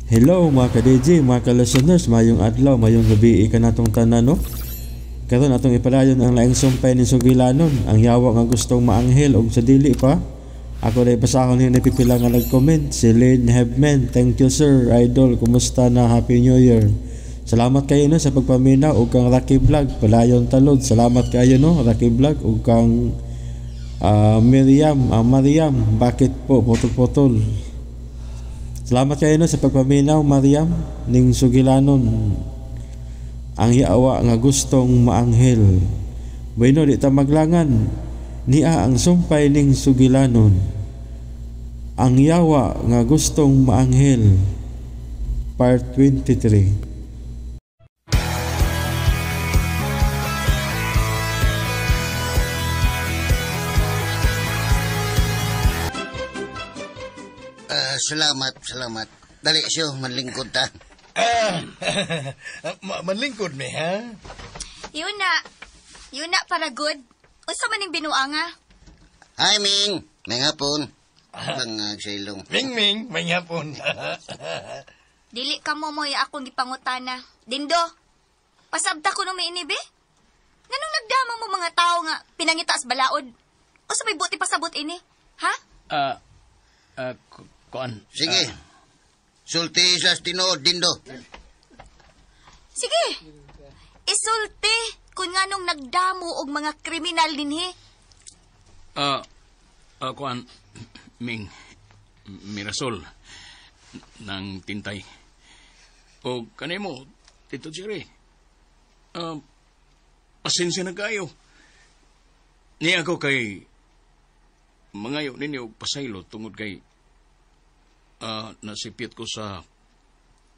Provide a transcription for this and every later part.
Hello mga ka-DJ, mga ka-listeners, mayong adlaw, mayong gabi ka natong tanan no. Karon atong ipadayon ang laing sumpay ni Sugilanon, ang yawa nga gustong maanghel og sa dili pa. Ako dai basahon ni pipila nga nag-comment, si Lynn Hebman. Thank you sir, idol. Kumusta na? Happy New Year. Salamat kayo no sa pagpaminaw ug kang Rocky Vlog, padayon talod. Salamat kayo no, Rocky Vlog ug kang Mariam, bakit po putol-putol? Salamat kayo no sa pagpaminaw, Mariam ning Sugilanon. Ang yawa nga gustong maanghel. Bueno, di ta maglangan. Niya ang sumpay ning Sugilanon. Ang yawa nga gustong maanghel. Part 23. Salamat. Dali siyo, manlingkod ta. Manlingkod mi, ha? Yun na para good. Unsa man ning binuanga? Hi, Ming. May hapon. Bangag sa ilong. Ming, may hapon. Dili ka mo mo'y akong gipangutana. Dindo, pasabta ko nung may inibi? Nganong nagdamang mo mga tao nga pinangita as balaod? O sa may buti pasabot ini? Ha? Kuan. Sige. Sulti sa tinood, Dindo. Sige. Isulti kung nganong nagdamo og mga kriminal dinhi. Kuan, Ming, Mirasol, ng Tintay. O kanimo, Tito Jerry, pasensya na kayo. Ni ako kay mangayo ninyo pasaylo tungod kay nasipit ko sa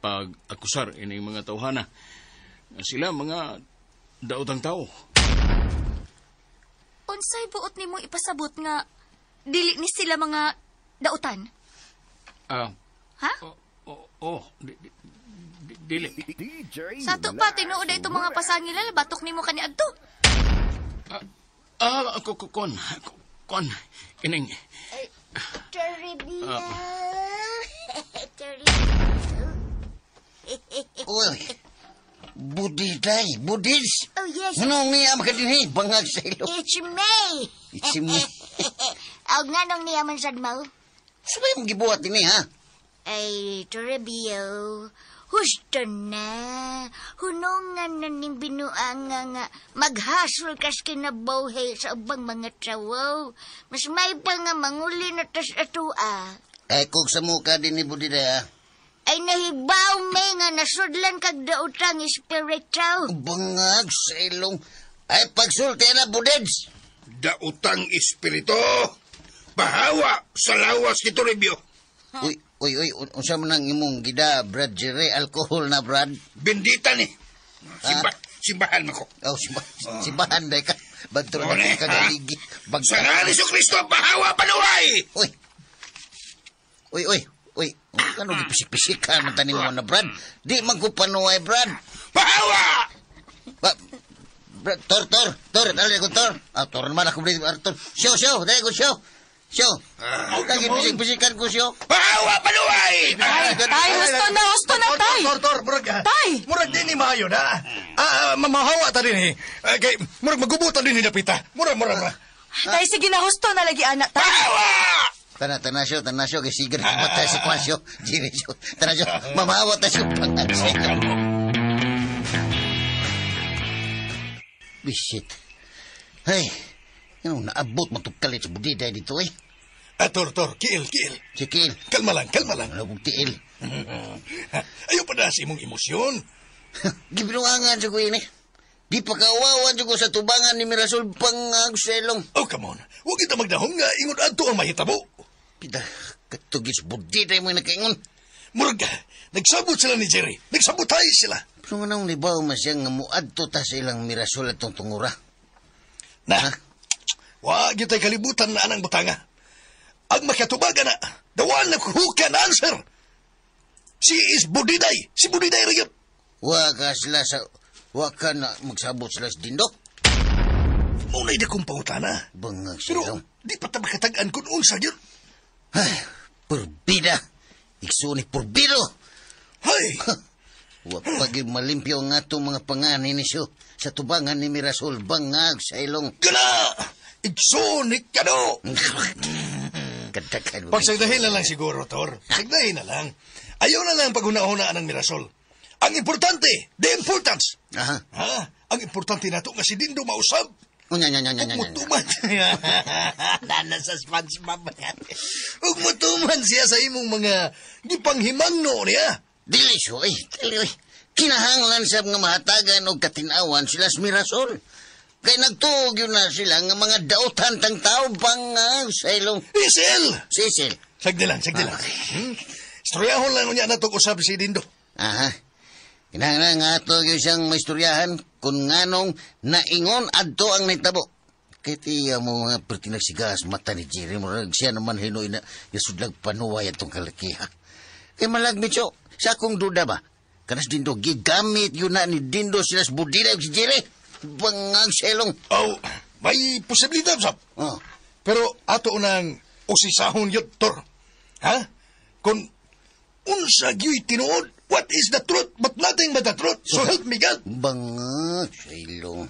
pag-akusar ining mga tawhana. Sila mga daotang tao. Unsay buot nimo ipasabot nga dili ni sila mga dautan? Ha? Dili. Sa to pa tinuod ito mga pasangila batok nimo kaniadto. Kon, kining Terrible. Uy. Budis. Oh, yes. Anong niya makadinhi? Bangag sa ilong. It's me. It's me. Aw nga nung niya man sad mo? Sabay mong gibuhat din ha? Ay, Toribio. Husto na. Hunongan na ning binuanga nga maghasol kas kinabuhi sa ubang mga trawaw. Mas may pa nga manguli na tas atua. Ay, kung sa mukha din ni Budida ha? Ay nahibaw may nga nasudlan kag daotang espiritaw. Bangag sa ilong. Ay, pagsulti na, Budids. Dautang espiritu. Bahawa sa lawas kito review. Uy, unsa man ang imong gida, Brad Jerry, alcohol na, Brad? Bendita ni. Simbahan mo ko. Oh, simbahan day ka. Bagto na ka kadaligi. Sa ngalan ni Kristo, bahawa panuway! Uy. Ano gipisik-pisik ka man tanim mo na, Brad? Di man ko panuway, Brad. Bahawa! Brad, Tor, dali ko, Tor. Tor naman ako, Tor. Show, dali ko, show. Lagi bisik-bisikan ko, show. Bahawa panuway! Tay, gusto na, tay. Tor, murag. Tay! Murag din ni maayo na. Mamahawa ta din eh. Kay, murag magubutan din ni Napita. Murag. Tay, sige na, gusto na lagi, anak, tay. Bahawa! Tanasyo, kay Sigar, matay si Kwasyo. Jirisyo, tanasyo, mamahawa tayo pang-agsyo. Bisit. Hey, naabot matugkalit sa Budida dito eh. Tor, kiil. Si Kiil. Kalma lang. Labog tiil. Ayaw pa na si mong emosyon. Gibinuangan siya ko yun eh. Di pa kawawan siya ko sa tubangan ni Mirasol pang-agselong. Oh, come on. Huwag kita magdahong nga ingon adto ang mahitabo. Pita, katugis Budida yung mga nakaingon. Murag, nagsabot sila ni Jerry. Nagsabotay sila. Pero nga nang libaw masyang nga muadto ta sa ilang Mirasol at tong tungura. Wag yung tayo kalibutan na anang butanga. Ang makatubaga na, dawan na kuhukan answer. Si Budiday rin. Waka na magsabot sila sa Dindo. Maunay na kong pangutana. Bangag Pero silong. di pa tabakatagan kung unsa yun. Ay, purbida. Ikso ni purbido. Hay! Wa pagi malimpyo nga itong mga panganin ni siyo sa tubangan ni Mirasol bangag sa ilong. Kana! Igsonik ka no! Kadakan mo. Pagsagdahin na lang siguro, Tor. Sagdahin na lang. Ayaw na lang paghuna-hunaan ng Mirasol. Ang importante, the importance. Aha. Ha? Ang importante na to nga si Dindo mausap. Nya. Mutuman. Nana sa SpongeBob. Ug mutuman siya sa imong mga gipanghimangno niya. Dili siyo, dili. Kinahanglan sa mga mahatagan o katinawan sila sa Mirasol. Kaya nagtuog yun na sila nga mga dautan tang tao bangag sa ilong. Sisil! Sisil. Sagdi lang. Istoryahon lang niya na itong usap si Dindo. Aha. Kinahanglan nga ito yung siyang maistoryahan kung nganong naingon adto ang naitabo. Kaya tiya mo mga pertinagsigas mata ni Jerry mo. Siya naman hinoy na yasudlag panuway atong kalakiha. Kaya malagmit siya. Sa akong duda ba? Kanas Dindo, gigamit yun na ni Dindo sila sa budila si Jerry. Bangag selong. Oh, may posibilidad, Sap. Oh. Pero ato unang usisahon yun, Tor. Ha? Kung unsa gyu'y tinuod, what is the truth but nothing but the truth? So help me God. Bangag selong.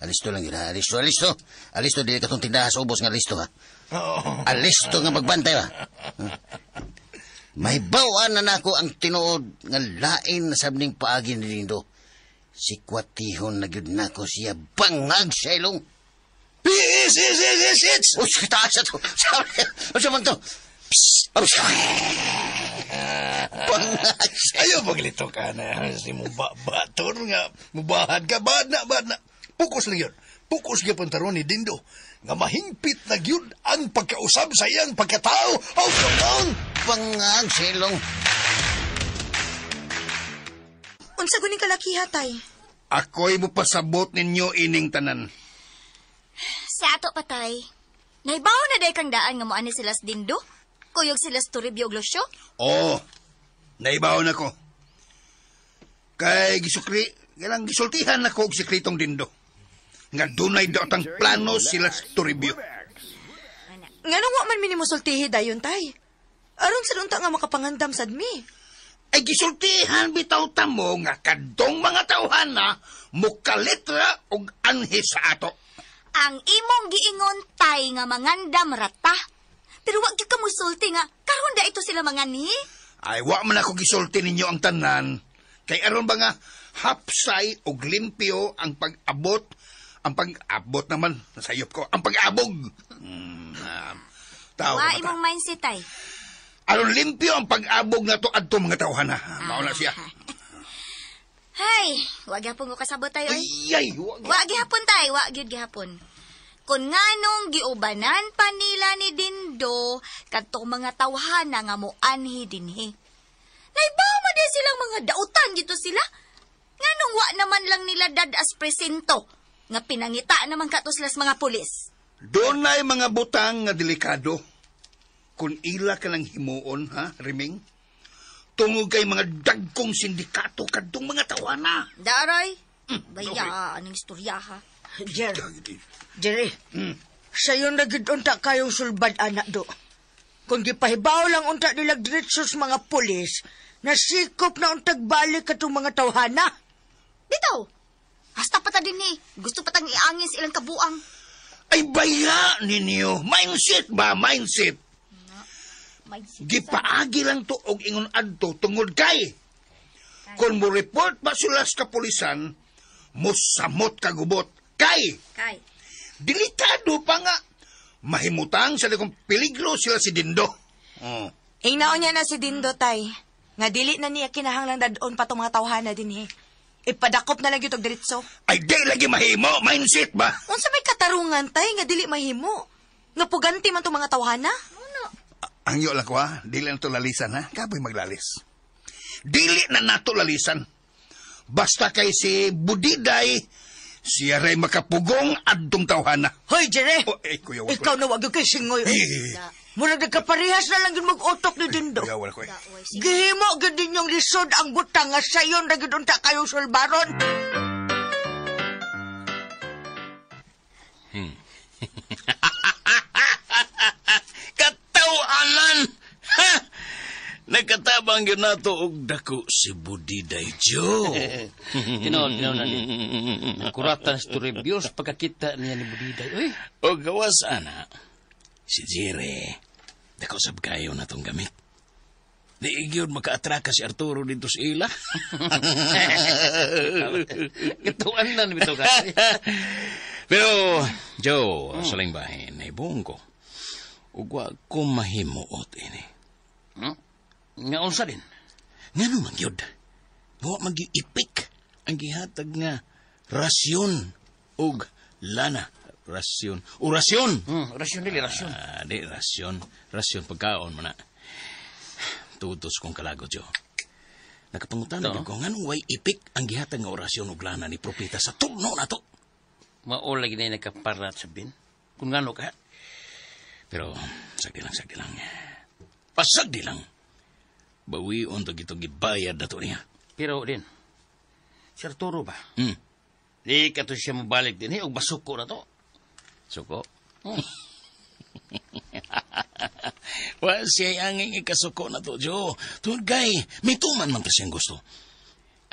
Alisto lang yun ha. Alisto, dili ka itong tindahan sa ubos nga alisto ha. Oo. Alisto nga magbantay ba? May bawaan na nako ang tinuod nga lain na sabning paagi ni Dindo. Si Kwatihon na gyud nako siya bangag sa ilong. Yes. O, sa taas ito. Sa man to. Bangag sa Ayaw maglito ka na. Si Tor nga. Mubahad ka. Bahad na. Pukos lang yun. Pukos nga pantaron ni Dindo. Nga mahingpit na gyud ang pagkausap sa iyang pagkatao. Oh, come on! bangag sa ilong. Unsa guning kalakiha, tay? Ako'y mo pasabot ninyo ining tanan. Sa ato patay. Naibaw na day kang daan nga mo ani sila sa Dindo? Kuyog sila sa Toribio og Lucio? Oo, naibaw na ko. Kay galang gisultihan na ko og sikretong Dindo. Nga dunay daotang plano sila sa Toribio. Nganong wa man minimusultihi dayon, tay? Aron sa unta nga makapangandam sad mi. Ay gisultihan bitaw ta mo nga kadtong mga tawhana mukalitra og anhi sa ato. Ang imong giingon tay nga mangandam rata. Pero wag gyud ka musulti nga karon da ito sila mangani. Ay wa man ako gisulti ninyo ang tanan. Kay aron ba nga hapsay og limpyo ang pag-abot. Ang pag-abot naman nasayop ko. Ang pag-abog. Wa imong mindset tay. Aron limpyo ang pag-abog na to adto mga tawhana. Mao na siya. Hay, wag gyapon ko kasabot tayo. Ay, Wag gyapon tay, wag gyud gyapon. Kung nganong giubanan pa nila ni Dindo kadtong mga tawhana nga moanhi dinhi. Naibaw man din silang mga dautan dito sila. Nganong wa naman lang nila dadas presento nga pinangita naman kato sila sa mga pulis. doon ay mga butang nga delikado. Kung ila ka lang himuon, ha, Riming? Tungog kay mga dagkong sindikato kadtong mga tawana. Daray, baya anong istorya ha. Jerry, sayo na gid unta kayong sulbad anak do. Kung gipahibaw lang unta nilag diretso sa mga pulis, nasikop na untag balik katong mga tawhana. Bitaw, hasta pa ta din gusto pa tang iangin sa ilang kabuang. Ay baya ninyo. Mindset ba? Mindset. Gipaagi lang to og ingon adto tungod kay. Kung mo report ba sila sa kapulisan, musamot kagubot. Kay, Kay, delikado pa nga. Mahimutang sa likong peligro sila si Dindo. Ingnaon niya na si Dindo, tay. Nga dili na niya kinahanglang dadon pa tong mga tawhana dinhi. Ipadakop na lang yung diretso. Ay di lagi mahimo. Mindset ba? Unsa may katarungan, tay, nga dili mahimo? Nga puganti man tong mga tawhana? Ang iyo lang ko ha, dili na to lalisan ha, kapoy maglalis. Dili na nato lalisan. Basta kay si Budiday, siya ray makapugong adtong tawhana. Hoy, Jerry! Kuya, Ikaw na wag yung kay singoy. Eh, Muna nagkaparehas na lang yun mag-utok ni Dindo. kuya, wala ko eh. Gihimo gid ninyong lisod ang butang nga sayon na gid unta kayong sulbaron. Katawanan! Ha? Nagkatabang yun na to og dako si Budiday Joe. Tinood na din. Nakuratan si Toribio sa pagkakita niya ni Budiday. Uy, O gawas, ana, si Jere, dako sab kayo na tong gamit. Di yun maka-atraka si Arturo dito sa ila. katuan na nito ka. Pero, Joe, sa lang bahin, naibong ko. Ugwa ko mahimuot ini. Nga unsa din. Nga no magyod. Wa magi-ipik ang gihatag nga rasyon ug lana. Rasyon. O rasyon! Rasyon dili, rasyon. Di rasyon. Rasyon pagkaon mo na. Tutos kong kalago, Joe. Nakapangutan na ko, nga nung way ipik ang gihatag nga orasyon ug lana ni propeta sa turno na to. Maula gina nakaparat sa bin. Kung ngano ka. Pero, sagdi lang. Pasagdi lang. Bawion to gito gibayad na to niya. Pero din, si Arturo ba? Hmm. Di ka to siya mabalik din, o basuko na to. Suko? Well, siya anging ikasuko na to, Joe. Tuwag gay, may tuman man ta siyang gusto.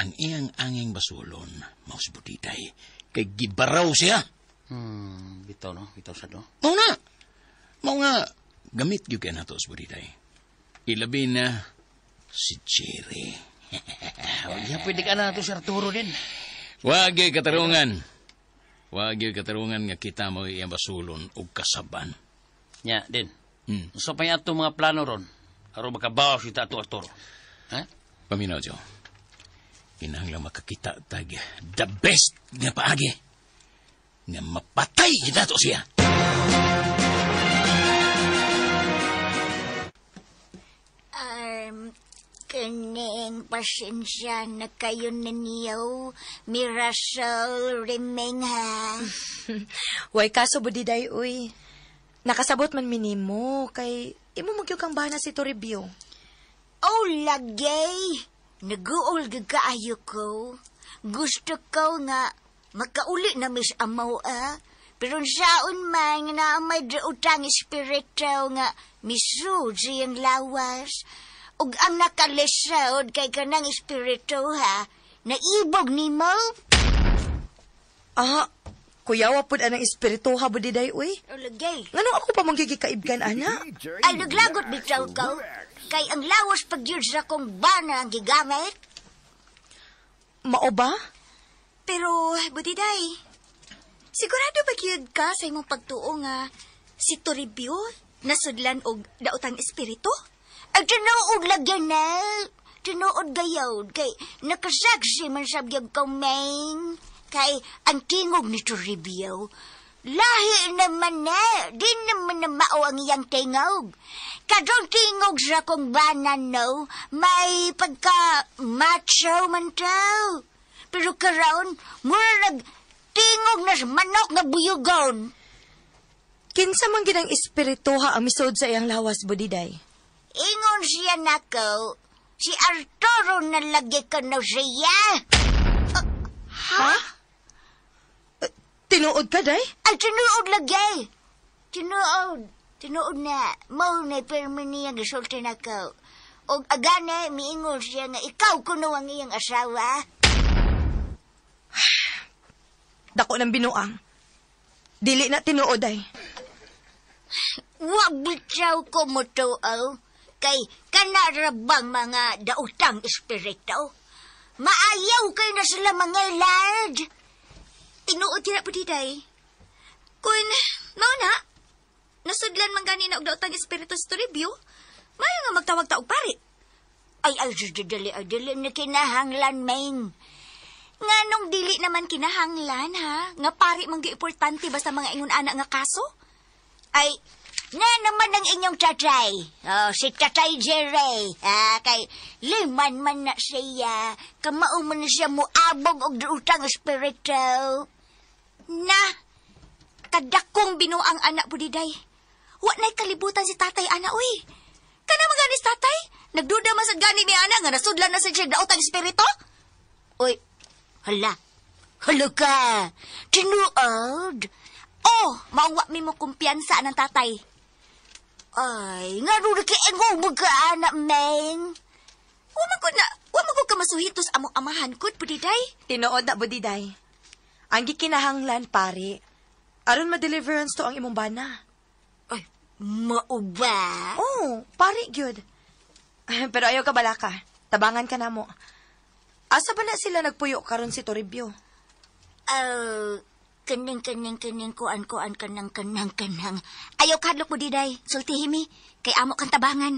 Ang iyang anging basulon, maus Budiday, kay gibaraw siya. Bitaw no, bitaw sa do. Mao nga, gamit yung kaya na to, Budiday. Ilabi na si Jerry. Ya pwede ka na to si Arturo din. Wag yung katarungan. Wag yung katarungan nga kita mo iyang basulon o kasaban. Nya din. So pa yato mga plano ron. Aro makabaw si Tato Arturo. Ha? Paminaw, Joe. Kinahanglang makakita tag the best nga paagi. Nga mapatay dato siya. Kaning pasensya na kayo ninyo, Mirasol Remeng ha. Way kaso, Budiday, uy. Nakasabot man minimo, kay imo magyug kang bana si Toribio. Oh, lagay! Nag-uol gagaayo ko. Gusto ko nga makauli na mis amaw Pero saon man na may utang espiritu nga misu siyang lawas. Ug ang nakalisod kay kanang espiritu ha, naibog ni mo. Kuyawa pud anang espiritu ha, Budiday, uy. O lagay. Ngano ako pa manggigikaibgan, ana? Ay, naglagot bitaw ko. Kay ang lawas pag-yun sa kong bana ang gigamit. Mao ba? Pero, Budiday, sigurado ba yun ka sa imong pagtuo nga si Toribio nasudlan og daotang espiritu? Ay, tinuod lagyan na. Tinuod gayod. Kay nakasaksi man sabyag kong main. Kay ang tingog ni Toribio, lahi naman na. Di naman na mao ang iyang tingog. Kadong tingog sa kong banan, no? May pagka-macho man tao. Pero karon, mura nag-tingog na sa manok na buyugon. Kinsa man ginang espiritu ha ang misod sa iyang lawas, Budiday? Ingon siya nako, si Arturo na lagi ko na siya. Ha? Tinuod ka, day? Ay, tinuod lagi. Tinuod na. Mau na permi niya gisulti nako. Og agane, miingon siya nga ikaw kuno ang iyang asawa. Dako ng binuang. Dili na tinuod, day. Wa bitaw ko mo to, kay kanarabang mga dautang espiritu. Maayaw kayo na sila mga lad. Tinuod tira po diday. Kung mao na, nasudlan man gani na og dautang espiritu sa Toribio, mayo nga magtawag ta og pari. Ay, dili na kinahanglan, Ming. Nganong dili naman kinahanglan, ha? Nga pari mang importante basta mga ingon ana nga kaso? Ay, na naman ang inyong tatay. Si Tatay Jerry. Kay liman man na siya. Kamao man na siya muabog og utang espiritu. Na, kadakong binuang anak Budiday. Wa na'y kalibutan si tatay ana, uy. Kana maganis tatay? Nagduda man sa gani ni ana nga nasudlan na sa siya daotang espiritu? Uy, hala ka. Tinuod. Mawa mi mo kumpiyansa ng tatay. Ay, nga rin nakiingubog ka, anak, Meng. Wama ko ka masuhitos among amahan ko, Budiday. Tinuod na, Budiday. Ang gikinahanglan, pare. Aron ma-deliverance to ang imong bana. Ay, mauba. Oh, pare, good. Pero ayaw ka balaka. Tabangan ka na mo. Asa ba na sila nagpuyo karon si Toribio? Kaning kuan kanang. Ayaw kadlok mo diday, sultihimi, kay amo kang tabangan.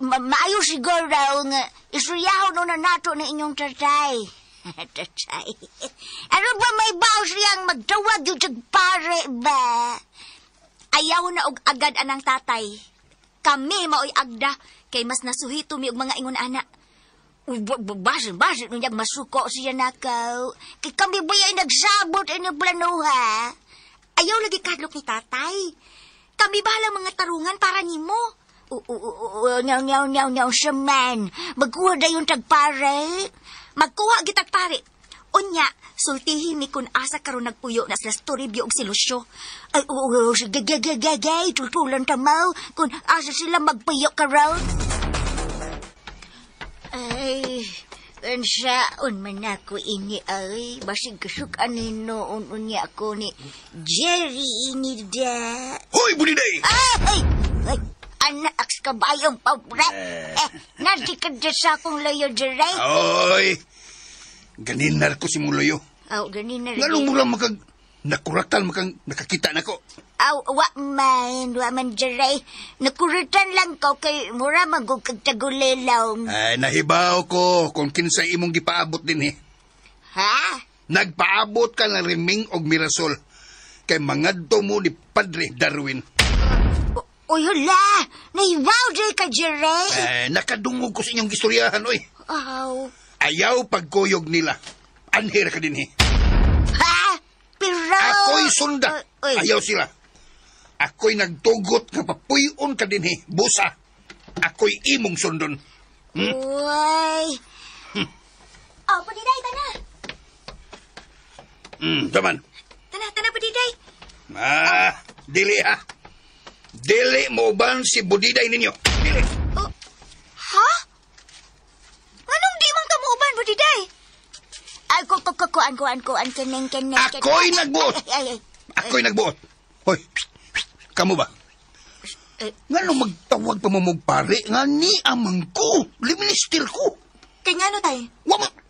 Maayo siguro nga isuryaho no na nato na inyong tatay. Tatay. Ano ba may baw siyang magtawag yung pare ba? Ayaw na og agad anang tatay. Kami maoy agda, kay mas nasuhito mi og mga ingon anak. Basin nung masuko siya nakaw. Kay kami ba yung nagsabot ang planuha? Ayaw lagi kadlok ni tatay. Kami bahala mga tarungan para nimo. Nyaw siya man. Magkuha da yung tagpare. Magkuha gitag pare. Unya, sultihin ni kun asa karon nagpuyo na sila Toribio og si Lucio. Ay, sige, gagagagay, tutulan tamaw. Kun asa sila magpuyo karon. Ay, kansaon man ako ini ay. Basig kasukan ni noon unya ako ni Jerry ini da. Hoy, Budiday! Ay! Anak ka bayong pobre. Nadi ka sa akong layo, Jerry. Oy! Ganinar ko si Muloyo. Aw, ganinar. Nga mura nakuratal nakakita na ko. Aw, wa man, Jerry. Nakuratan lang ko kay mura magugag tagulilaw. Ay, nahibaw ko kung kinsa imong gipaabot din Ha? Nagpaabot ka ng riming og mirasol. Kay mangadto mo ni Padre Darwin. Uy, hala! Nahibaw dyan ka, Jerry. Nakadungog ko sa inyong istoryahan, oy. Aw. Ayaw pagkuyog nila. Anhira ka din, Ha? Pero... Ako'y sunda. Ayaw sila. Ako'y nagtugot nga papuyon ka din, Busa. Ako'y imong sundon. Uy. Oh, Padiday, tana. Taman. Tana, Padiday. Dili, ha? Dili mo ban si Budiday ninyo. Dili. Ha? Anong di man kamuuban, Budiday? Ay, kuan, kaneng. Ako'y nagbuot. Ay. Ako'y nagbuot. Hoy, kamo ba? Nga nung magtawag pa mo pare, nga ni amang ko, liminister ko. Kay nga no, tay?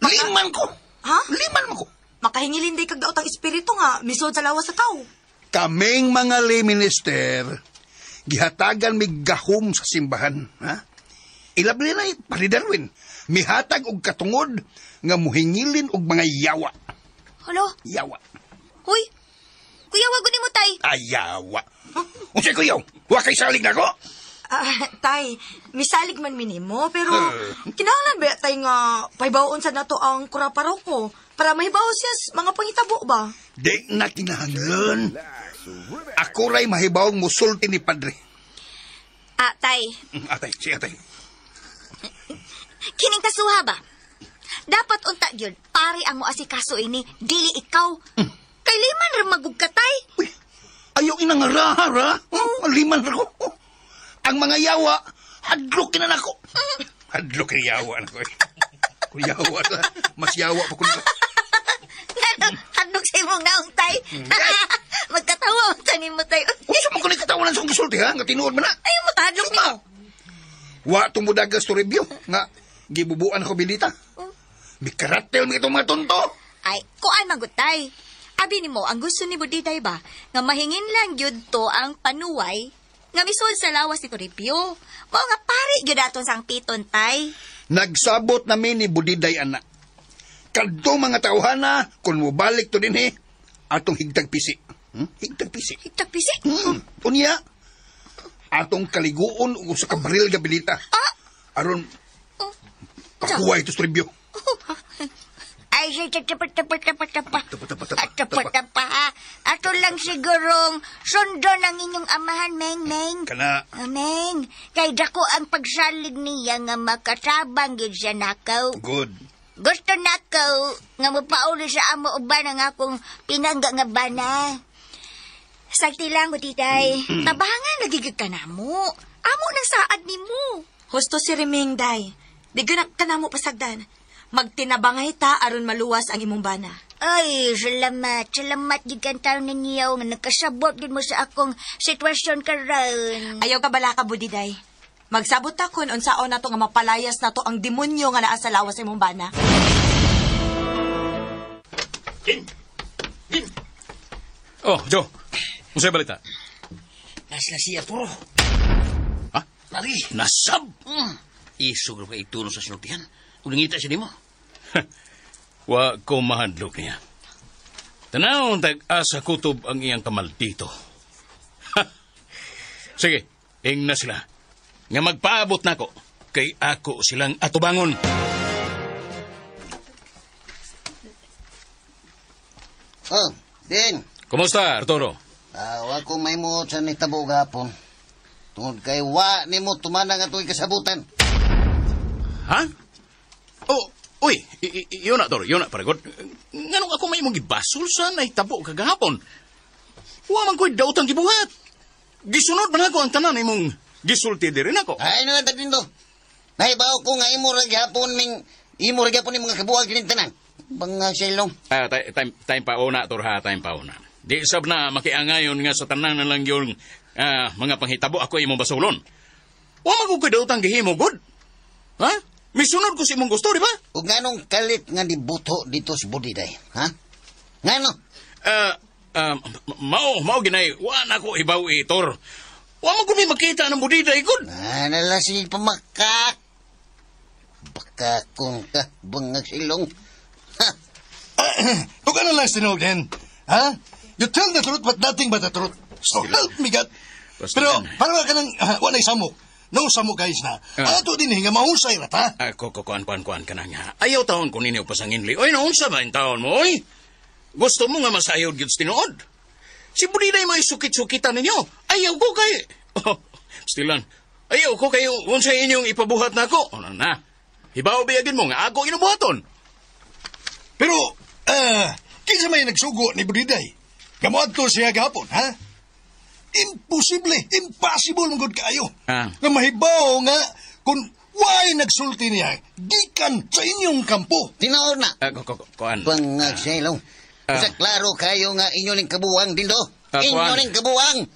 Liman ko. Ha? Liman mo ko. Makahingilin day kag daot ang espiritu nga, misod sa lawas sa tao. Kaming mga liminister, gihatagan mi gahom sa simbahan. Ha? Ilabli na Padre Darwin, mihatag og katungod nga muhingilin og mga yawa. Halo? Yawa. Hoy, kuyawa ko ni mo, tay. Yawa. Unsay kuyaw? Wa kay salig na ko? Tay, misalig man minimo, pero kinahanglan ba tay nga pahibawon sa nato ang kuraparaw ko para mahibaw siya mga pangitabo ba? Di na kinahanglan. Ako ray mahibawong musulti ni Padre. Tay. Atay, siya tay. Kining kasuha ba? Dapat unta gyud pare ang moasikaso ini, dili ikaw. Kay liman ra magugkatay. Uy, ayaw inangarahar, ha? Liman ra ko. Ang mga yawa, hadlok na nako. Hadlok ni yawa na ko. Kung yawa na, mas yawa pa ko na. Hadlok sa imong naong, tay. Magkatawa mo tanin mo, tay. Usa mo ko ni katawanan sa akong gisulti, ha? Nga tinuod mo na. Ayaw mo, hadlok ni mo. Wa tumudagas to review. Nga, gibubuan ako bilita. May karatel mo itong mga tonto. Ay, kuan magutay. Abi ni mo, ang gusto ni Budiday ba, nga mahingin lang yun to ang panuway, nga misod sa lawas ni Toribio. Mao nga pari gyud aton sang piton, tay. Nagsabot namin ni Budiday, anak. Kadto mga tauhana, kung mubalik to din, atong higtag pisi. Higtag pisi. Higtag pisi? Unya, atong kaliguon o sa kabaril gabilita. Aron, pakuha ito sa review. Ay, tapa. Ato lang sigurong sundo ng inyong amahan, Meng. Kana. Meng, kay dako ang pagsalig niya nga makatabang yun siya nakaw. Good. Gusto nakaw nga mapauli sa amo uban ang akong pinangga nga bana. Sagti lang, Budiday. Tabangan nagigig ka na mo. Amo ng saad ni mo. Husto si Riming, day. Di ganak ka na mo pasagdan. Magtinabangay ta aron maluwas ang imong bana. Ay, salamat. Salamat gid kan taon ninyo nga nagkasabot gid mo sa akong sitwasyon karon. Ayaw ka bala ka, Budiday. Magsabot ta kun unsaon nato nga mapalayas nato ang demonyo nga naa sa lawas sa imong bana. Din! Oh, Joe. Unsay balita? Nasla siya, Arturo. Ha? Lari. Nasab? Isog ka itulong sa sinultihan. Ulingita siya ni mo. Wa ko mahadlok niya. Tanaw tag-asa kutob ang iyang kamaldito. Sige, na sila. Nga magpaabot na ko. Kay ako silang atubangon. Oh, Din. Kumusta, Arturo? Wa ko may mo sa nitabo gapon. Tungod kay wa ni mo tumanang ato'y kasabutan. Ha? Oh, uy, yun na, Toro, yun na, paragod. Nganong ako may mong gibasol sa naitabo kagahapon? Wa man ko'y dautang gibuhat. Gisunod man ako ang tanan imong gisulti di rin ako. Ay, no, tagin do. Nahibaw ko nga imo ragyapon ning mga kabuhag din tanan. Banga silong. Time pa una, Toro, time pa una. Di sab na makiangayon nga sa tanan na lang yung mga panghitabo ako imong basulon. Wa man ko'y dautang gihimo, good. Ha? Misunod ko si imong gusto, di ba? Ug nganong kalit nga dibuto dito sa Budiday, ha? Ngano? Mao ginay, wa na ko ibaw itor. Wa man ko may makita ng Budiday, good. Nala si pamakak. Baka kung ka, bangag silong. Ha? Huwag ka na lang sinugin. Ha? You tell the truth but nothing but the truth. So help me God. Pero para ka nang wanay samok. No samok guys na. Ato din nga mahusay na ta. Kuan ka na nga. Ayaw taon ko ninyo pasanginli. Oy, naunsa ba yung taon mo, oy? Gusto mo nga masayod gids tinuod? Si Budiday mo isukit-sukitan ninyo. Ayaw ko kay... Oh, stilan. Ayaw ko kayo unsa inyong ipabuhat na ako. Ano na? Hibaw biyagin mo nga ako inubuhaton. Pero, kinsa may nagsugo ni Budiday? Kamuad to siya gapon, ha? Impossible mong kayo. Na mahibaw nga kung why nagsulti niya gikan sa inyong kampo. Tinood na. Kuan. Bangag silong. Sa klaro kayo nga inyo ning kabuang din do. Inyo ning kabuang.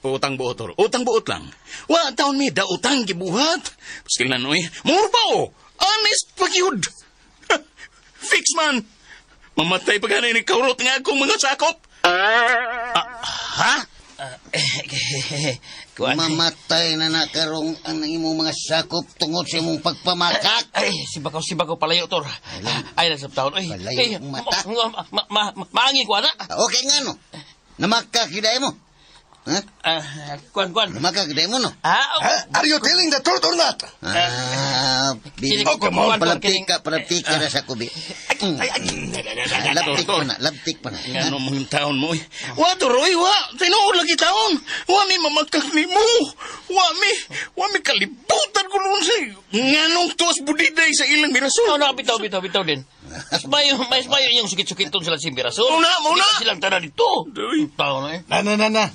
Utang buot, Toro. Utang buot lang. Wa taon mi da utang gibuhat. Pastilan, oy. Murbaw. Honest pagyud. Fix man. Mamatay pa ganay ni kaurot nga akong mga sakop. Ha? Mamatay na nakarong ang imong mga sakop tungod sa imong pagpamakak. Ay, si Bakaw palayo, Tor. Ay, nasab taon. Ay, palayo ang mata. Maangi ko, ana. Okay nga, no? Namakak-hiday mo. Ha? Kuan. Namakak-hiday mo, no? Are you telling the truth or not? Come on. Palaptika na sa kubi. Labtik pa na. Ano mong taon mo, eh? Wa, Toroy, wa. Tinuod lagi taon. Wa mi mamakak ni mo. Wa mi kalibutan ko noon sa'yo. Nganong tos Budiday sa ilang birason. No, bitaw din. Mas bayo yung sukit-sukiton sila si birason. Muna! Hindi silang tara dito. Taon, eh. Na.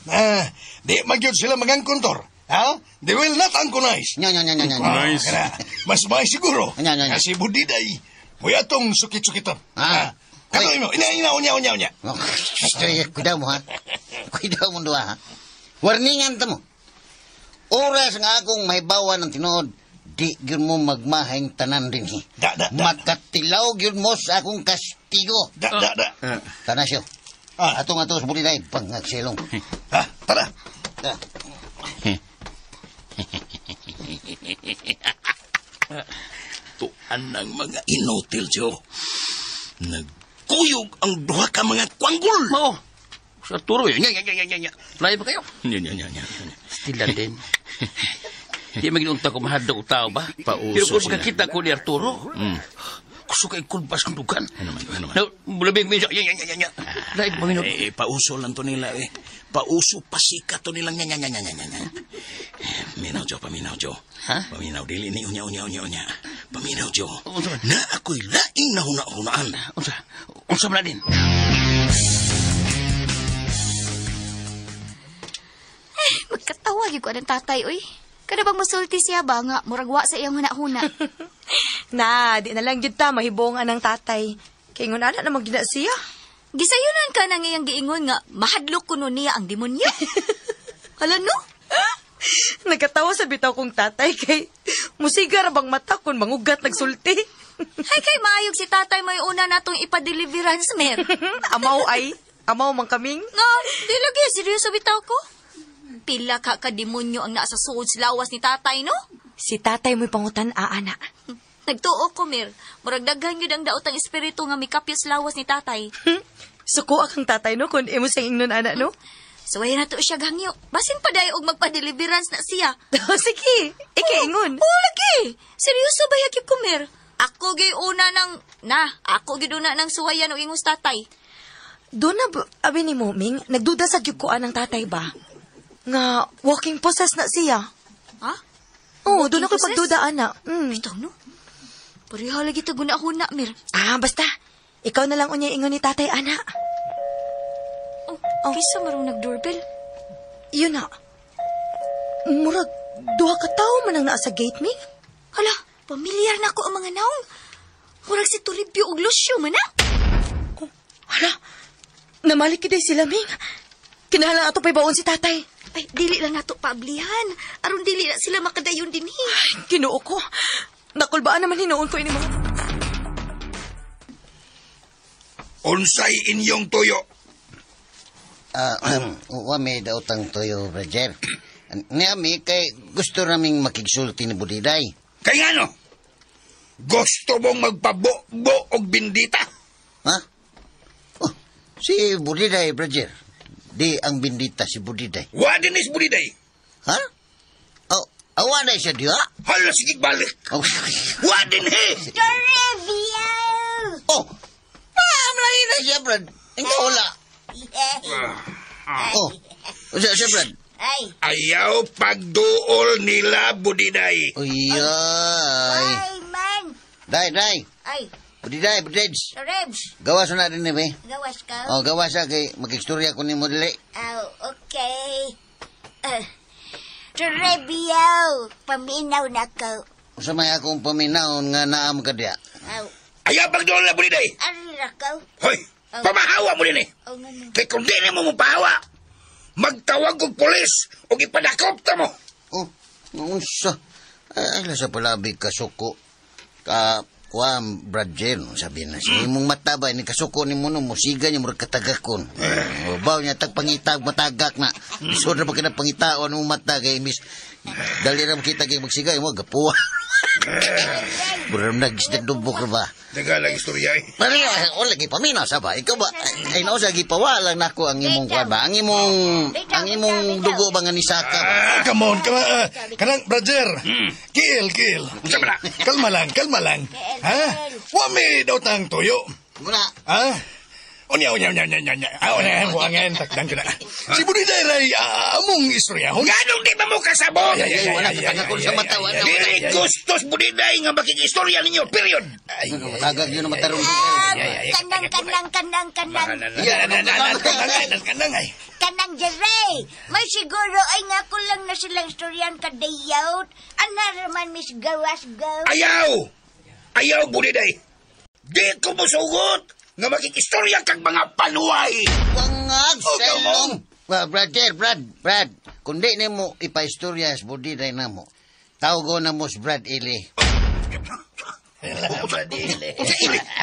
Di magyod sila magangkontor. Ha? They will not anconize. Nice. Mas may siguro. Nya. Kasi Budiday, may atong sukit-sukitan. Katoy mo, unya. Kudaw mo, ha? Kudaw mo doa, ha? Warningan ta mo. Oras nga akong mahibawan ng tinood, di gyud mo magmahing tanan din, hi. Makatilaw gyud mo sa akong kastigo. Tanasyo. Atong sa Budiday, pangag silong. Tara. Tuan ng mga inutil, Joe. Nagkuyog ang duha ka mga kwanggol. Mao. Sa Arturo, yan. Layo ba kayo? Yan. Stilan din. Di maginunta ko mahadok tao ba? Pauso pero kung sila. makakita ko ni Arturo, gusto kayo kulbas kong dugan. Ano man. Bulabing minsan, yan. Lahat mo minun. Pauso lang to nila, eh. Pauso, pasika to nilang nya. Paminaw, Jo. Ha? Paminaw, dili ni unya. Paminaw, Jo. Na ako'y laing na hunaan. Unsa man din. lagi ko ang tatay, uy. Kada bang masulti siya ba nga, muragwa sa iyang huna-huna. Na, di na lang jud ta mahibongan ng tatay. Kay ngun ana namang gina siya. Gisayunan ka na ngayang giingon nga, mahadlok ko nun niya ang demonyo. Hala no? Nagkatawa sa bitaw kong tatay kay musiga ra bang mata kun mangugat nagsulti. Hay kay maayog si tatay may una natong ipa-deliverance, mer. Amaw man kaming. Nga, di lagi, seryoso bitaw ko. Pila ka demonyo ang nasa suod sa lawas ni tatay, no? Si tatay mo'y pangutan ana. Nagtuo ko, mer. Murag daghan yun ang daot ang espiritu nga mikapyas lawas ni tatay. Suko akang tatay no kun imo sa ingnon ana no. Suway na to siya gangyo. Basin pa dayo og magpa-deliverance na siya. Sige, ikaingon. Oo, lagi. Seryoso ba yagi ko, mer? Ako gay una ako gid una ng suwayan o ingos tatay. Doon na, abi ni Moming, nagduda sa gyukuan ng tatay ba? Nga, walking possess na siya. Ha? Oo, doon ako possess? pagduda, ana. Bitaw, no? Pariha lagi ta guna-huna, mer. Basta. Ikaw na lang unya ingon ni tatay, ana. Kisa marong nag-doorbell. Yun na. Murag, duha ka tao man ang naa sa gate, Ming. Hala, pamilyar na ako ang mga naong. Murag si Toribio og Lucio man na. Hala, namalik kiday sila, Ming. Kinahalang ato pa'y baon si tatay. Ay, dili lang nato paablihan. Aron dili na sila makadayon din eh. Ay, Ginoo ko. Nakulbaan naman hinoon ko ini mga... Unsay inyong tuyo? Wame daw tang toyo, Roger. Niyami, kay gusto naming makigsulti ni Budiday. Kay ano? Gusto mong magpabo og bindita? Ha? Oh, si Budiday, Roger. Di ang bindita si Budiday. Wadin is Budiday. Ha? Oh, awa na siya diha? Hala, sige balik. Oh. Wadin he! Toribio! Oh, maamlahin na siya, Brad. Ikaw wala. Oh, siya, Brad. Ay. Ayaw pagduol nila, Budiday. Uyay. Ay, man. Day. Ay, Budiday. Rebs. Gawas na rin, be. Gawas ka? Oh, gawas na kay mag-istorya ko ni mo dili. Oh, okay. Toribio, paminaw na ko. Sa may akong paminaon nga naam ka diya. Oh, Ayaw pagduol na, Budiday. arira ko. Hoy, pamahawa mo din eh. Oh, nga no. Kay kung di na mo pahawa, magtawag kong polis o ipadakop ta mo. Oh, unsa? Ay, sa palabig kasuko. Kuam, Bradger, sabi na siya. Imong matabay ni kasuko ni mo no, musiga niya murag katagakon. Baw niya tagpangitag, matagak na. So na pa kinapangitaon mo matagay, miss. Dali na makita kayo magsiga, mo gapuwa. Buram nagdubok na ba? Nagalang istorya eh. Pero o lagi paminaw sa ba? Ikaw ba? Ay no, sa gipawalang nako ang imong kwan ba? Ang imong dugo ba nga ni Saka ba? Come on, kanang Roger. Kill. Sama na. Kalma lang. Ha? Wami daw tang tuyo. Muna. Ha? Unya. Wangan, takdan ka na. Si Budiday ray, among istorya. Ganong di ba mo kasabot? Wala sa pagkakul sa mata. Dili gustos Budiday nga makikistorya ninyo, period. Tagag yun na matarong. Kanang. Kanang ay. Kanang Jere, may siguro ay nga ko lang na silang istoryan ka dayout. Anaraman Miss Gawas Go. Ayaw, Budiday. Di ko mo sugot nga makikistorya kag mga panuway. Wangag, Selong. Brad. Kundi ni mo ipaistorya sa Budiday na mo. Tawgo na mo si Brad Ili.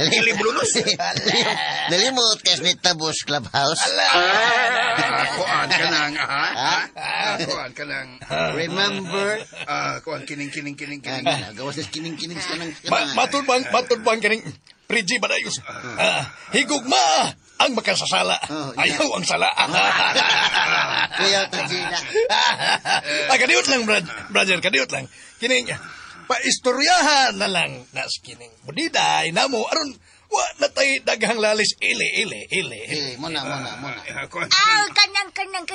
Ili Brunos. Nalimot kas ni Tabos Clubhouse. Kuan ka nang. Remember? Kuan kining. Gawas na kining sa kanang. Matulbang kaning Priji Badayos. Higugma ang makasasala. Ayaw ang sala. Kuya Tajina. Kadiot lang, brother. Kadiot lang. Kining, paistoryahan na lang na kining Budiday na mo. Aron, wa natay daghang lalis. Ili. Muna. Kanang. Kanang.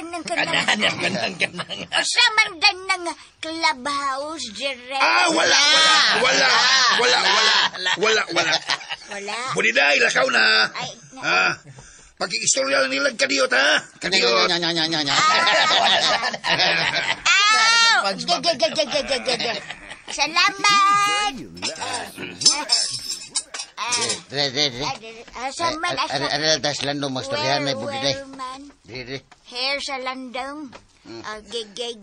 Asaman dan ng clubhouse, Jere. Wala. Budiday, lakaw na. Pakikistorya lang nilang kadiot, ha? Kadiot. Salamat! Ada das landong mastoryahan na budiday. Dire. Hair sa landong.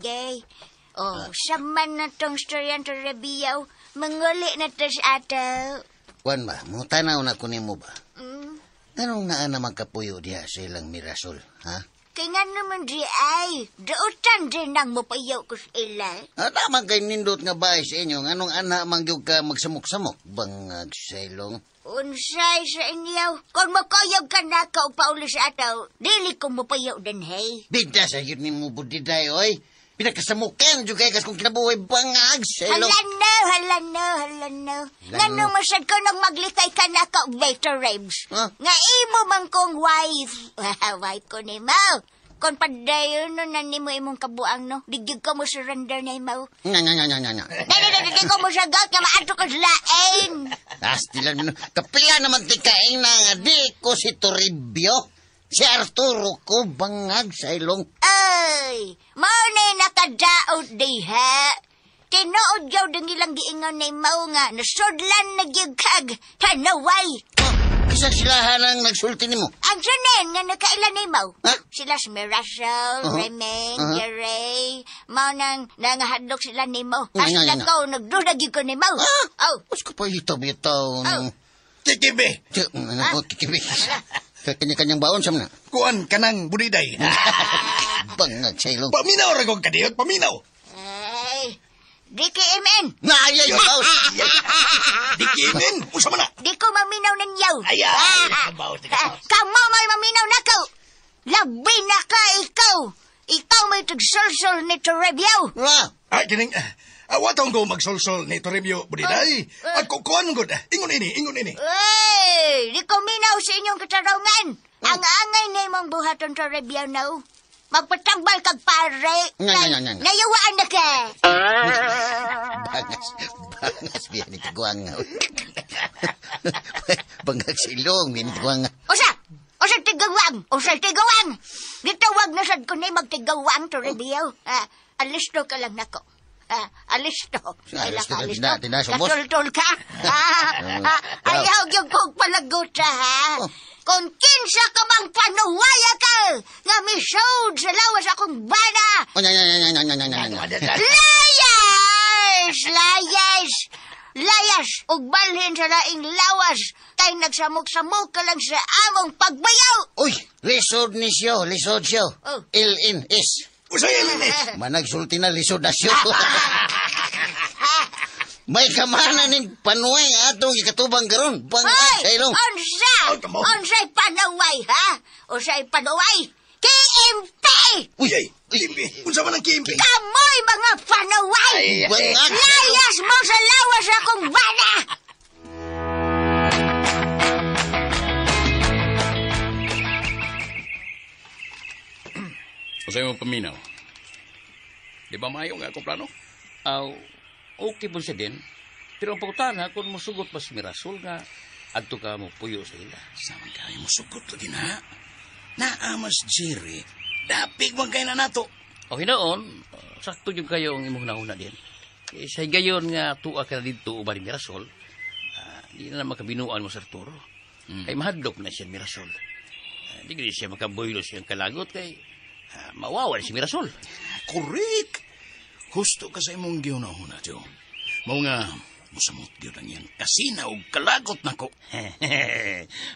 Gay. Oh, saman na tong storyan to Rebiyaw. Manguli na to sa ato. Kuan ba, mo tanaw na kunin mo ba? Mm. Anong naa naman kapuyo diha sa ilang Mirasol, ha? Kaya nga naman di ay, dautan din ang mapayaw ko sa ila. Tama kay nindot nga bahay sa inyo, anong ana mangyog ka magsamok-samok, bangag sailong. Unsay sa inyo, kung makayag ka na ka upauli sa ataw, dili ko mapayaw din, hey. Bida sa yun ni mo budiday, oy. Pinakasamukan, juga kas kung kinabuhay bangag sailong. Halano. Ngano masad ko nang maglikay ka na ka better rabes. Huh? Nga imo man kong wife. Wife ko ni mo. Kung padayon no na nimo imong kabuang no, digig ko mo surrender na imo. Nga. Dali ko mo sagot nga maato ka laing. Astilan mo, kapila naman ti kaing na nga di ko si Toribio. Si Arturo ko bangag sailong. Ay, mao na nakadaot diha. Tinuod yaw dang ilang giingon na imo nga nasudlan na gyud kag panaway. Isa silahan ang nagsulti ni mo. Ang sunin nga nakailan na imo. Ha? Sila si Mirasol, Remeng, Jerry, mao nang nangahadlok sila nimo. Hasta ko nagduda gyud ko nimo. Oh. Mas ko pa itaw. Kikibi. Kikibi. Kanya-kanyang baon sa mga. Kuan kanang budiday. Bangag sailong. Paminaw ra kong kadiyot, paminaw. Ay, di kiimin. Naayay baos. Di kimin, usa man na. Di ko maminaw ninyaw. Baos. Kamo may maminaw na ko. Labi na ka ikaw. Ikaw may tagsolsol ni Torrebio. Kining, awatong ko magsolsol ni Toribio budiday. Kuan gud, ingon ini. Uy, di ko minaw sa inyong katarungan. Ang angay na imong buhaton Torrebio now. Magpatambal kag pare. Nayawaan na ka. Bangas biya ni Tiguanga. Bangag silong biya ni Tiguanga. Usa tigawang. Gitawag na sad ko na magtigawang Torrebio. Alisto ka lang nako. Alisto. Kasultol ka. Ayaw yung kong palaguta, ha? Kung kinsa ka mang panuwaya ka, nga misod sa lawas akong bana. Layas! Ug balhin sa laing lawas, kay nagsamok-samok ka lang sa among pagbayaw. Uy, lisod siyo. Oh. Il-in-is. Usay linis. Managsulti na lisod na siyo. May kamana ning panuway atong ikatubang garon. Bangag sailong. Unsay panaway, ha? Unsay panaway? Kiimpi! Uy, kimpi. Unsa man ang kimpi? Kamoy mga panaway! Bangag Layas mo sa lawas akong bana! Usay mo paminaw. Di ba mayo nga akong plano? Okay po siya din. Pero ang pagkutana, kung musugot pa si Mirasol nga, adto ka mo puyo sa ila. Saman kayo musugot lagi na. Naamas Jerry. Dapig wag kayo na nato. Okay noon, sakto yung kayo ang imong nauna din. Sa gayon nga tuwa ka na dito uban ni Mirasol, di na makabinuan mo sa Arturo. Kay mahadlok na siya Mirasol. Di gani siya makaboylo siyang kalagot kay mawawa si Mirasol. Correct. Gusto ka sa imong giunahuna, Jo. Mao nga, musamot gyud ang iyang kasina o kalagot nako.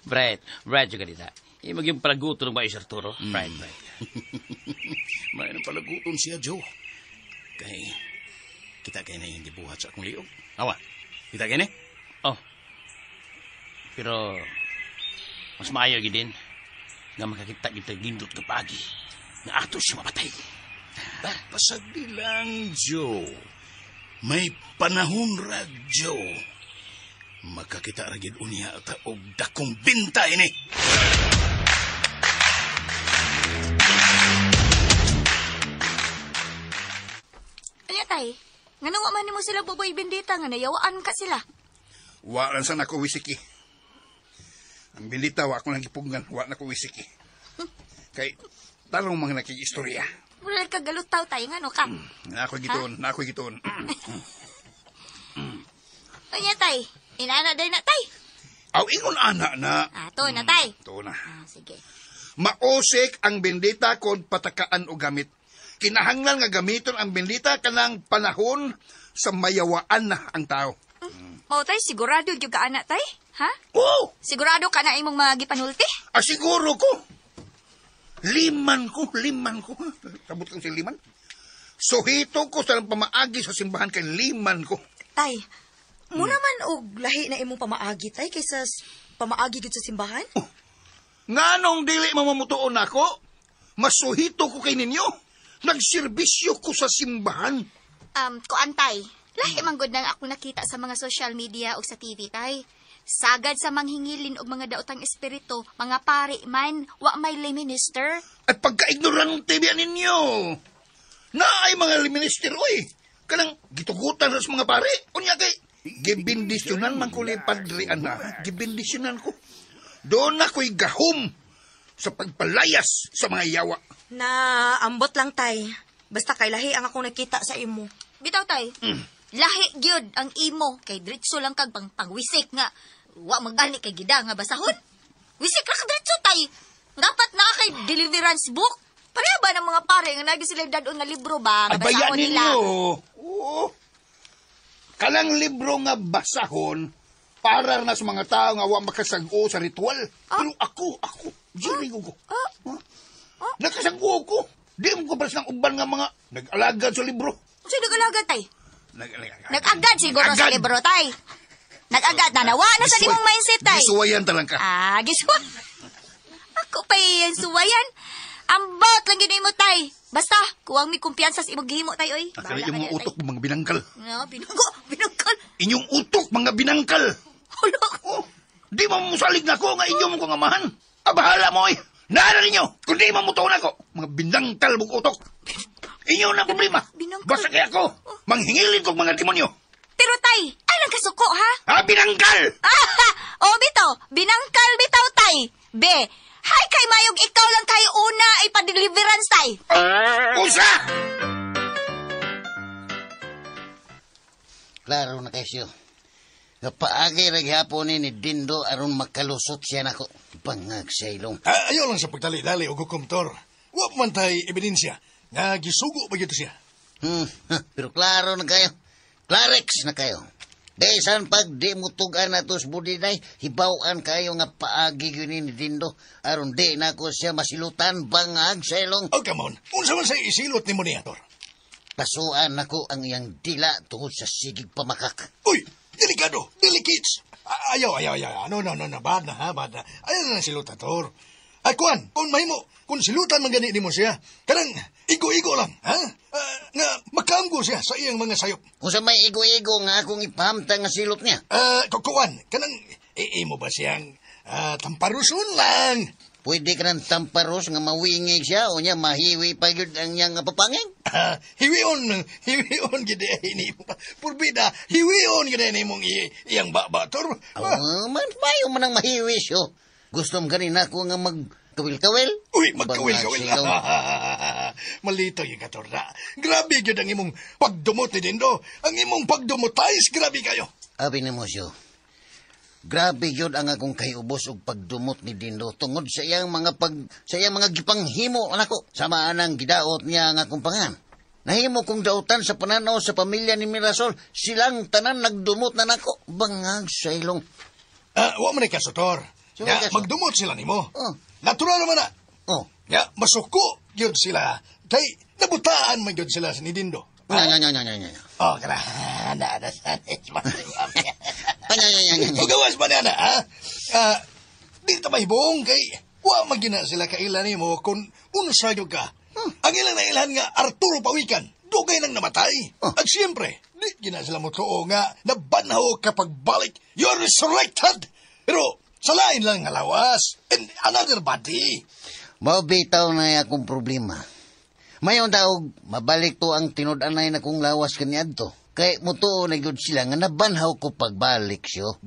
Bright juga dita. Imag yung palaguto ng ba si Arturo? Bright. May nang palaguton siya, Jo. Kay, kita kayo na yung gibuhat sa akong liog. Awa, kita kayo na? Oh. Pero, mas maayo din nga makakita kita gindot ka pagi nga ato siya mapatay. Pasagdi lang, Jo. May panahon ra, Jo. Makakita ra gid unya at og dakong binta ini. Tay, nga nung man mo sila baboy bendita nga nayawaan ka sila. Wa lang sa nako wisiki. Ang bendita wa ko lang gipugngan, wa nako wisiki. Kay talong mga nakikistorya. Wala ka galutaw tayo nga, no ka? Ako giton. Kanya, tay. Inana day na, tay. Aw, ingon ana na. To na, tay. To na. Sige. Maosik ang bendita kon patakaan o gamit. Kinahanglan nga gamiton ang bendita kanang panahon sa mayawaan na ang tao. Mao, tay, sigurado yung ka anak, tay? Ha? Oo! Sigurado ka na imong mga gipanulti? Siguro ko. Liman ko. Sabot lang si liman. Suhito ko sa pamaagi sa simbahan kay liman ko. Tay, mo naman og lahi na imong pamaagi, tay, kaysa pamaagi gid sa simbahan? Nganong dili mamamutuon ako? Masuhito ko kay ninyo. Nagserbisyo ko sa simbahan. Kuan, tay. Lahi man gud nang ako nakita sa mga social media o sa TV, tay. Sagad sa manghingilin og mga daotang espiritu, mga pari man, wa may lay minister. At pagka-ignorante biya ninyo. Na ay mga minister, oy. Kanang gitugutan sa mga pari. Unya kay, gibindisyonan man ko ni Padre Ana. Gibindisyonan ko. Doon ako'y gahom sa pagpalayas sa mga yawa. Na ambot lang, tay. Basta kay lahi ang ako nakita sa imo. Bitaw, tay. Lahi gyud ang imo. Kay diretso lang kag pangwisik nga. Wa magani kay gida nga basahon. Wisik ra ka diretso, tay. Dapat na kay deliverance book. Pareha ba ng mga pare nga nagi sila dadon nga libro ba nga Abayan basahon nila? ninyo. Oo. Kanang libro nga basahon para na sa mga tao nga wa makasag-o sa ritual. Pero ako, Jerry ko. Nakasag-o ko. Di mo ko paras ng uban nga mga nag-alagad sa libro. Sino nag-alagad, tay? Nag-agad siguro sa libro, tay. Nag-agad na nawa na sa limong mindset, tay. Gisuwayan talang ka. Gisuwa. Ako pa yan suwayan. Ambot lang ginoy mo, tay. Basta, kuwang may kumpiyansa sa imong gihimo, tay, oy. Akala yung mga utok mga binangkal. No, binangkal. Inyong utok mga binangkal. Hala. Di mo musalig na ko nga inyo mo kong amahan. Bahala mo, oy. Naara ninyo, kung di mamutuon ako, mga binangkal mong utok. Inyo na problema. Basta kaya ako, manghingilin kong mga demonyo. Pero, tay, alang kasuko, ha? Binangkal! Bitaw, binangkal bitaw, tay. Be, hay kay mayog ikaw lang kayo una ay pa-deliverance, tay. Usa! Klaro na kayo. Napaagi naghapon ni Dindo aron makalusot siya nako. Bangag sa ilong. Ayaw lang sa pagdali-dali o gukumtor. Wa man tay ebidensya. Nga gisugo ba gito siya? Pero klaro na kayo. Clarex na kayo. Desan pag di mo tugan na tos budiday, hibawaan kayo nga paagi yun ni Dindo. Aron di na ko siya masilutan bangag sa ilong. Oh, come on. Unsa man sa isilot ni mo niya, Tor? Pasuan nako ang iyang dila tungod sa sigig pamakak. Uy! Delikado! Delicates! Ayaw. No. Bad na, ha? Bad na. Ayaw na silutan, Tor. Ay, kuan, kung mahimo, kung silutan man gani mo siya, kanang igo-igo lang, ha? Nga makamgo siya sa iyang mga sayop. Kung sa may igo-igo nga akong ipahamtang nga silot niya. Kuan, kanang mo ba siyang tamparusun lang? Pwede ka ng tamparos nga mawingig siya o niya mahiwi pa yun ang niyang papanging? Hiwion gede ini mo pa. Purbida, hiwion gede ni mong iyang Tor. Mayo man ang mahiwi siyo. Gusto mo ganina ko nga magkawil-kawil? Uy, magkawil-kawil. Malito yung Tor na. Grabe yun ang imong pagdumot ni Dindo. Ang imong pagdumutais, grabe kayo. Abi ni mo siyo. Grabe yun ang akong kayubos og pagdumot ni Dindo tungod sa iyang mga gipanghimo anako sama anang gidaot niya ang akong pangan. Nahimo kong dautan sa pananaw sa pamilya ni Mirasol, silang tanan nagdumot na nako bangag sa ilong. Wa man ka Tor. Ya, magdumot sila nimo. Natural naman na. Ya, masuko yun sila. Kay nabutaan man yun sila ni Dindo. Kara. Gawas ba na, ha? Di ta mahibong kay wa magina sila kailan nimo kung unsa gyud ka. Ang ilang nailan nga Arturo Pawikan, dugay nang namatay. At siyempre, di gina sila mo tuo nga nabanhaw kapag balik. You're resurrected. Pero sa lain lang nga lawas. And another body. Mabitaw na akong problema. Mayon daw, mabalik to ang tinud-anay na kong lawas kaniadto. Kay mutuo na gyud sila nga nabanhaw ko pagbalik siyo.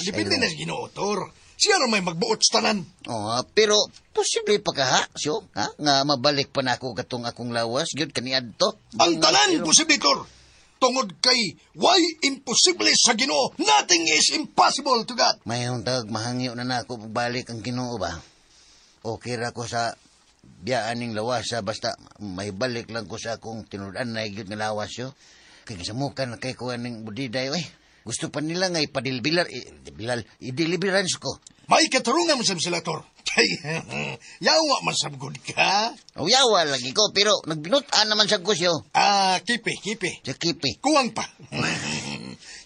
Depende na sa Ginoo, Tor. Siya ra may magbuot sa tanan. Oh, pero posible pa ka ha, Syo? Ha? Nga mabalik pa na ako katong akong lawas, gyud kaniadto. Ang tanan, posible, Tor. Tungod kay why imposible sa Ginoo, nothing is impossible to God. Mayong tag mahangyo na ako pagbalik ang Ginoo ba? Okay ra ko sa biyaan ning lawas basta may balik lang ko sa akong tinudan na gyud nga lawas yo. Kay gisamukan na kay ko ning budiday oy. Gusto pa nila nga i-deliverance ko. May katarungan mo sila, Tor. Kay, yawa masabgod ka. O yawa lagi ko, pero nagbinutaan naman sa kusyo. Kipi. Sa kipi. Kuwang pa.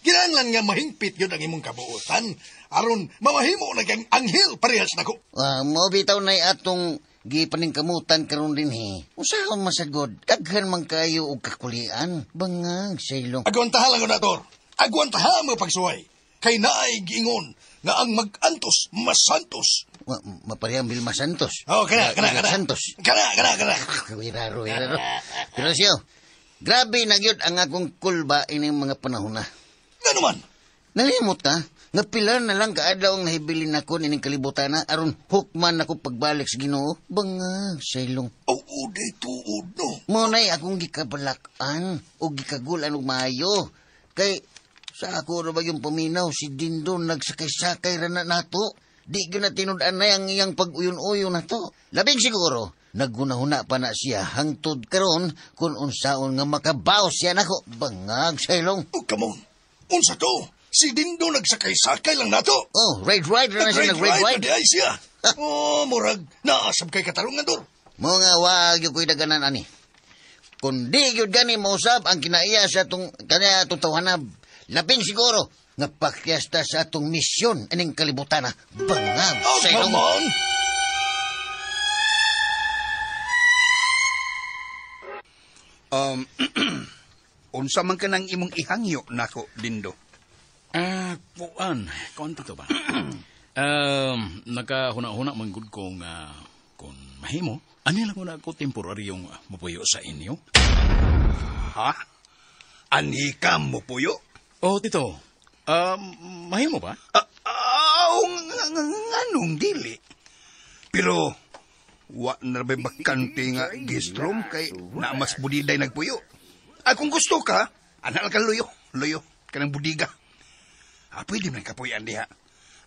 Kinahanglan nga mahingpit yun ang imong kabuutan. Aron, mamahimo na kang anghel parehas na ko. Mabitaw na atong gipaningkamutan karon din he. Usahon masagod, daghan man kayo og kakulian. Bangag, saylong. Agwantahan lang ko na, Tor. Agwantahan mo pagsuway. Kay naay giingon nga ang mag-antos masantos. Maparehang Vilma Santos. Kana. Santos. Kana. Wiraro. Pero siyo, grabe na gyud ang akong kulba ining mga panahon na. Ano man? Nalimot ka? Nga pila na lang kaadlaw ang nahibilin ako nining kalibutan na aron hukman ako pagbalik sa Ginoo. Bangag, saylong. Day tuod, no? Munay akong gikabalakan o gikagulan og maayo. Kay sa ako na ba yung paminaw, si Dindo nagsakay-sakay ra na nato. Di ko na tinudan na ang iyang pag-uyon-uyon na to. Labing siguro, naggunahuna pa na siya hangtod karon kung unsaon nga makabaw siya nako. Bangag, saylong. Oh, come on. Unsa to? Si Dindo nagsakay-sakay lang nato. Oh, ride na siya nag-ride. Di ay siya. Murag, naasab kay katarungan, Tor. Mga wag yung ko'y daganan, ani. Kung di yun gani mausap ang kinaiya sa itong tawhanab, labing siguro, nga pakyasta sa atong misyon aning kalibutan na bangag Oh, sa come on! Unsa man ka nang imong ihangyo nako, Dindo? Kuan to ba? Nakahuna-huna man gud ko nga kung mahimo, ani lang muna ako temporaryong mapuyo sa inyo. Ha? Ani ka mo puyo? Oh, Tito. Mahimo ba? Nganong dili. Pero, wa na ba bakante nga gistrom kay na mas budiday nagpuyo. Kung gusto ka, anal ka luyo, kanang budiga. Pwede man kapuyan diha.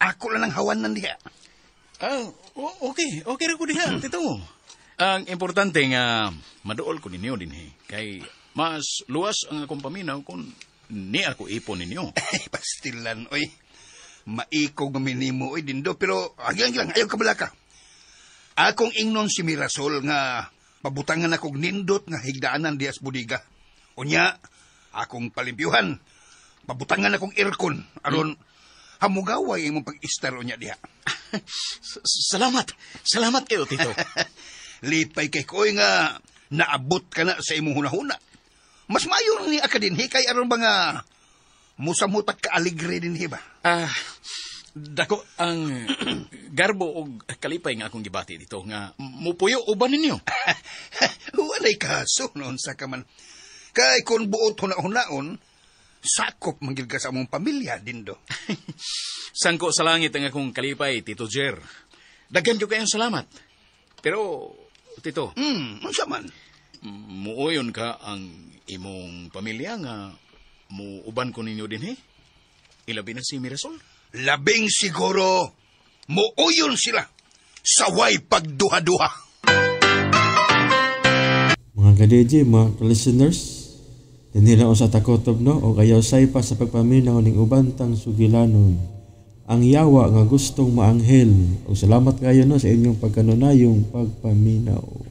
Ako lang ang hawanan diha. Okay ra ko diha, Tito. Ang importante nga maduol ko ninyo dinhi kay mas luwas ang akong paminaw kung ni ako ipon ninyo. Pastilan, oy. Maikog minimo, oy, Dindo. Pero, agyang lang, ayaw kabalaka. Akong ingnon si Mirasol nga pabutangan akong nindot nga higdaanan dias budiga. Unya, akong palimpyuhan. Pabutangan akong aircon. Aron, hamugaway imong pag-istar unya diha. Salamat kayo, Tito. Lipay kay koy nga naabot ka na sa imong hunahuna. Mas mayon ni akadinhi kay aron ba nga musamutak ka aligre dinhi ba? Dako ang garbo og kalipay nga akong gibati dito nga mupuyo uban ninyo. Walay kaso noon sa kaman. Kay kung buot huna-hunaon, sakop manggil ka sa among pamilya, Dindo. Sangko sa langit ang akong kalipay, Tito Jer. Daghan ko kayong salamat. Pero, Tito. Unsa man? Muuyon ka ang imong pamilya nga muuban ko ninyo din Ilabi na si Mirasol. Labing siguro muuyon sila saway pagduha-duha. Mga ka-DJ, mga listeners, hindi lang sa takotob no o kayaw say pa sa pagpaminaw ning ubantang sugilanon. Ang yawa nga gustong maanghel. O salamat kayo no sa inyong pagkanunayong pagpaminaw.